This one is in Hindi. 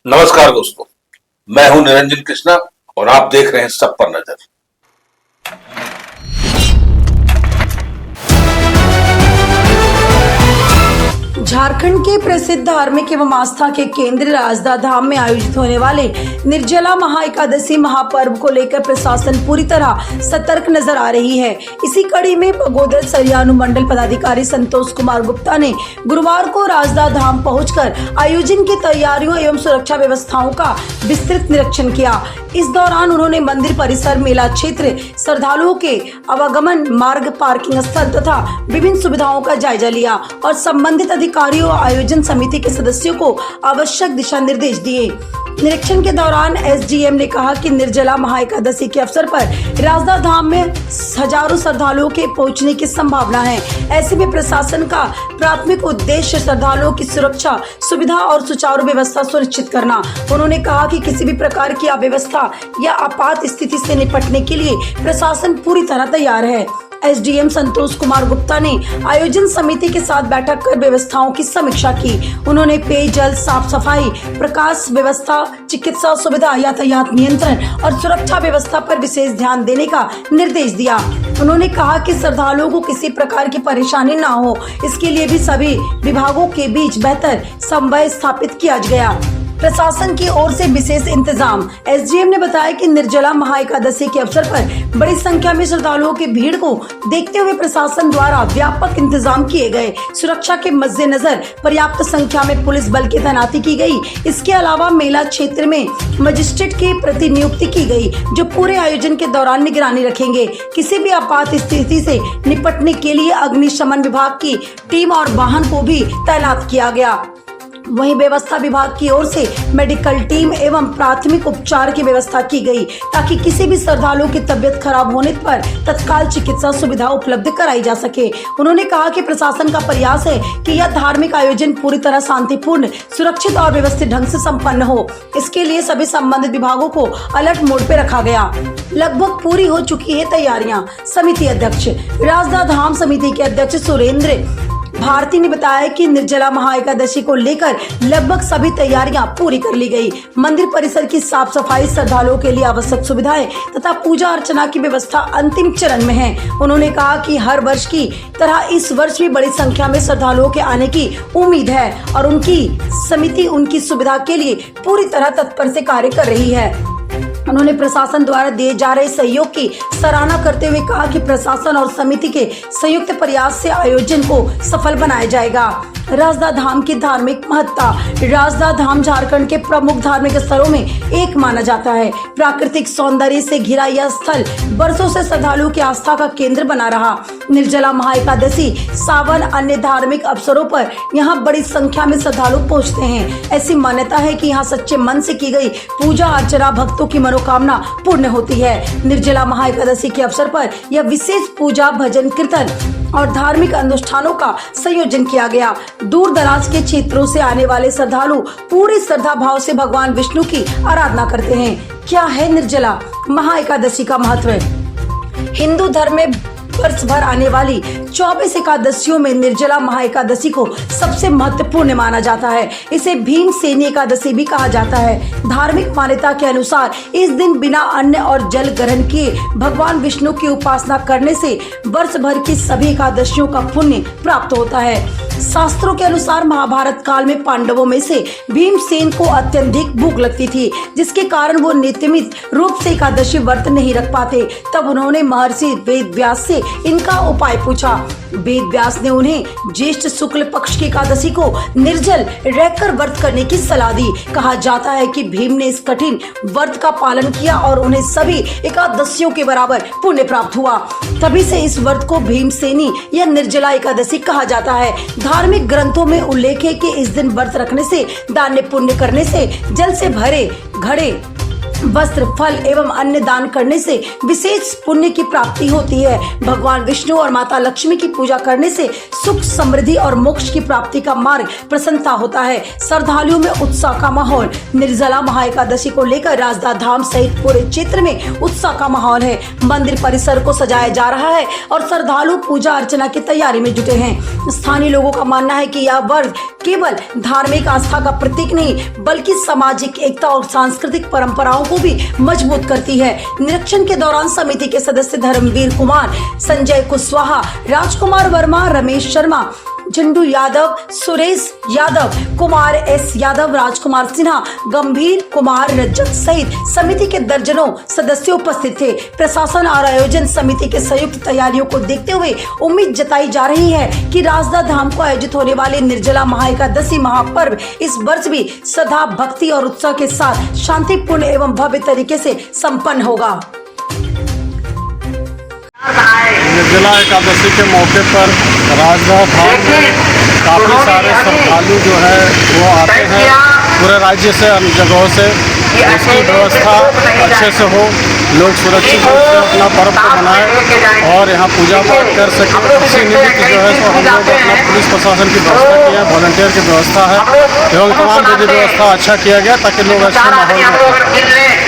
नमस्कार दोस्तों, मैं हूं निरंजन कृष्णा और आप देख रहे हैं सब पर नजर। झारखंड के प्रसिद्ध धार्मिक एवं आस्था के केंद्र राजदा धाम में आयोजित होने वाले निर्जला महाएकादशी महापर्व को लेकर प्रशासन पूरी तरह सतर्क नजर आ रही है। इसी कड़ी में बगोदर सरिया अनुमंडल पदाधिकारी संतोष कुमार गुप्ता ने गुरुवार को राजदा धाम पहुंचकर आयोजन की तैयारियों एवं सुरक्षा व्यवस्थाओं का विस्तृत निरीक्षण किया। इस दौरान उन्होंने मंदिर परिसर, मेला क्षेत्र, श्रद्धालुओं के आवागमन मार्ग, पार्किंग स्थल तथा विभिन्न सुविधाओं का जायजा लिया और संबंधित अधिकारियों और आयोजन समिति के सदस्यों को आवश्यक दिशा निर्देश दिए। निरीक्षण के दौरान एसडीएम ने कहा कि निर्जला महाएकादशी के अवसर पर राजदा धाम में हजारों श्रद्धालुओं के पहुंचने की संभावना है। ऐसे में प्रशासन का प्राथमिक उद्देश्य श्रद्धालुओं की सुरक्षा, सुविधा और सुचारू व्यवस्था सुनिश्चित करना। उन्होंने कहा कि किसी भी प्रकार की अव्यवस्था या आपात स्थिति से निपटने के लिए प्रशासन पूरी तरह तैयार है। एसडीएम संतोष कुमार गुप्ता ने आयोजन समिति के साथ बैठक कर व्यवस्थाओं की समीक्षा की। उन्होंने पेयजल, साफ सफाई, प्रकाश व्यवस्था, चिकित्सा सुविधा, यातायात नियंत्रण और सुरक्षा व्यवस्था पर विशेष ध्यान देने का निर्देश दिया। उन्होंने कहा कि श्रद्धालुओं को किसी प्रकार की परेशानी न हो, इसके लिए भी सभी विभागों के बीच बेहतर समन्वय स्थापित किया गया। प्रशासन की ओर से विशेष इंतजाम। एसडीएम ने बताया कि निर्जला महाएकादशी के अवसर पर बड़ी संख्या में श्रद्धालुओं की भीड़ को देखते हुए प्रशासन द्वारा व्यापक इंतजाम किए गए। सुरक्षा के मद्देनजर पर्याप्त संख्या में पुलिस बल की तैनाती की गई। इसके अलावा मेला क्षेत्र में मजिस्ट्रेट की प्रतिनियुक्ति की गई, जो पूरे आयोजन के दौरान निगरानी रखेंगे। किसी भी आपात स्थिति से निपटने के लिए अग्निशमन विभाग की टीम और वाहन को भी तैनात किया गया। वहीं व्यवस्था विभाग की ओर से मेडिकल टीम एवं प्राथमिक उपचार की व्यवस्था की गई, ताकि किसी भी श्रद्धालुओं की तबियत खराब होने पर तत्काल चिकित्सा सुविधा उपलब्ध कराई जा सके। उन्होंने कहा कि प्रशासन का प्रयास है कि यह धार्मिक आयोजन पूरी तरह शांतिपूर्ण, सुरक्षित और व्यवस्थित ढंग से संपन्न हो। इसके लिए सभी संबंधित विभागों को अलर्ट मोड पे रखा गया। लगभग पूरी हो चुकी है तैयारियां। समिति अध्यक्ष राजदा धाम समिति के अध्यक्ष सुरेंद्र भारती ने बताया कि निर्जला महाएकादशी को लेकर लगभग सभी तैयारियां पूरी कर ली गई। मंदिर परिसर की साफ सफाई, श्रद्धालुओं के लिए आवश्यक सुविधाएं तथा पूजा अर्चना की व्यवस्था अंतिम चरण में है। उन्होंने कहा कि हर वर्ष की तरह इस वर्ष भी बड़ी संख्या में श्रद्धालुओं के आने की उम्मीद है और उनकी समिति उनकी सुविधा के लिए पूरी तरह तत्पर से कार्य कर रही है। उन्होंने प्रशासन द्वारा दिए जा रहे सहयोग की सराहना करते हुए कहा कि प्रशासन और समिति के संयुक्त प्रयास से आयोजन को सफल बनाया जाएगा। राजदा धाम की धार्मिक महत्ता। राजदा धाम झारखंड के प्रमुख धार्मिक स्थलों में एक माना जाता है। प्राकृतिक सौंदर्य से घिरा यह स्थल वर्षों से श्रद्धालुओं की आस्था का केंद्र बना रहा। निर्जला महाएकादशी, सावन, अन्य धार्मिक अवसरों पर यहाँ बड़ी संख्या में श्रद्धालु पहुँचते हैं। ऐसी मान्यता है कि यहाँ सच्चे मन से की गई पूजा अर्चना भक्तों की मनोकामना पूर्ण होती है। निर्जला महाएकादशी के अवसर पर यह विशेष पूजा, भजन, कीर्तन और धार्मिक अनुष्ठानों का संयोजन किया गया। दूर दराज के क्षेत्रों से आने वाले श्रद्धालु पूरी श्रद्धा भाव से भगवान विष्णु की आराधना करते हैं। क्या है निर्जला महाएकादशी का महत्व? हिंदू धर्म में वर्ष भर आने वाली 24 एकादशियों में निर्जला महाएकादशी को सबसे महत्वपूर्ण माना जाता है। इसे भीमसेनी एकादशी भी कहा जाता है। धार्मिक मान्यता के अनुसार इस दिन बिना अन्न और जल ग्रहण किए भगवान विष्णु की उपासना करने से वर्ष भर की सभी एकादशियों का पुण्य प्राप्त होता है। शास्त्रों के अनुसार महाभारत काल में पांडवों में से भीमसेन को अत्यधिक भूख लगती थी, जिसके कारण वो नियमित रूप से एकादशी व्रत नहीं रख पाते। तब उन्होंने महर्षि वेद व्यास से इनका उपाय पूछा। वेद व्यास ने उन्हें ज्येष्ठ शुक्ल पक्ष की एकादशी को निर्जल रहकर व्रत करने की सलाह दी। कहा जाता है कि भीम ने इस कठिन व्रत का पालन किया और उन्हें सभी एकादशियों के बराबर पुण्य प्राप्त हुआ। तभी से इस व्रत को भीमसेनी या निर्जला एकादशी कहा जाता है। धार्मिक ग्रंथों में उल्लेख है कि इस दिन व्रत रखने से, दान पुण्य करने से, जल से भरे घड़े वस्त्र, फल एवं अन्य दान करने से विशेष पुण्य की प्राप्ति होती है। भगवान विष्णु और माता लक्ष्मी की पूजा करने से सुख, समृद्धि और मोक्ष की प्राप्ति का मार्ग प्रसन्नता होता है। श्रद्धालुओं में उत्साह का माहौल। निर्जला महाएकादशी को लेकर राजदा धाम सहित पूरे क्षेत्र में उत्साह का माहौल है। मंदिर परिसर को सजाया जा रहा है और श्रद्धालु पूजा अर्चना की तैयारी में जुटे हैं। स्थानीय लोगों का मानना है कि यह व्रत केवल धार्मिक आस्था का प्रतीक नहीं बल्कि सामाजिक एकता और सांस्कृतिक परंपराओं को भी मजबूत करती है। निरीक्षण के दौरान समिति के सदस्य धर्मवीर कुमार, संजय कुशवाहा, राजकुमार वर्मा, रमेश शर्मा, झंडू यादव, सुरेश यादव, कुमार एस यादव, राजकुमार सिन्हा, गंभीर कुमार रजक सहित समिति के दर्जनों सदस्य उपस्थित थे। प्रशासन और आयोजन समिति के संयुक्त तैयारियों को देखते हुए उम्मीद जताई जा रही है कि राजदा धाम को आयोजित होने वाले निर्जला महाएकादशी महापर्व इस वर्ष भी श्रद्धा, भक्ति और उत्साह के साथ शांतिपूर्ण एवं भव्य तरीके से संपन्न होगा। निर्जला एकादशी के मौके पर राजदा धाम में काफ़ी सारे श्रद्धालु जो है वो आते हैं पूरे राज्य से, अन्य जगहों से। इसकी व्यवस्था अच्छे से हो, लोग सुरक्षित रूप से अपना पर्व को मनाएं और यहाँ पूजा पाठ कर सकें। इसी निमित्त जो है सो हम लोग अपना पुलिस प्रशासन की व्यवस्था की है, वॉलंटियर की व्यवस्था है एवं तमाम विधि व्यवस्था अच्छा किया गया ताकि लोग अच्छे माहौल में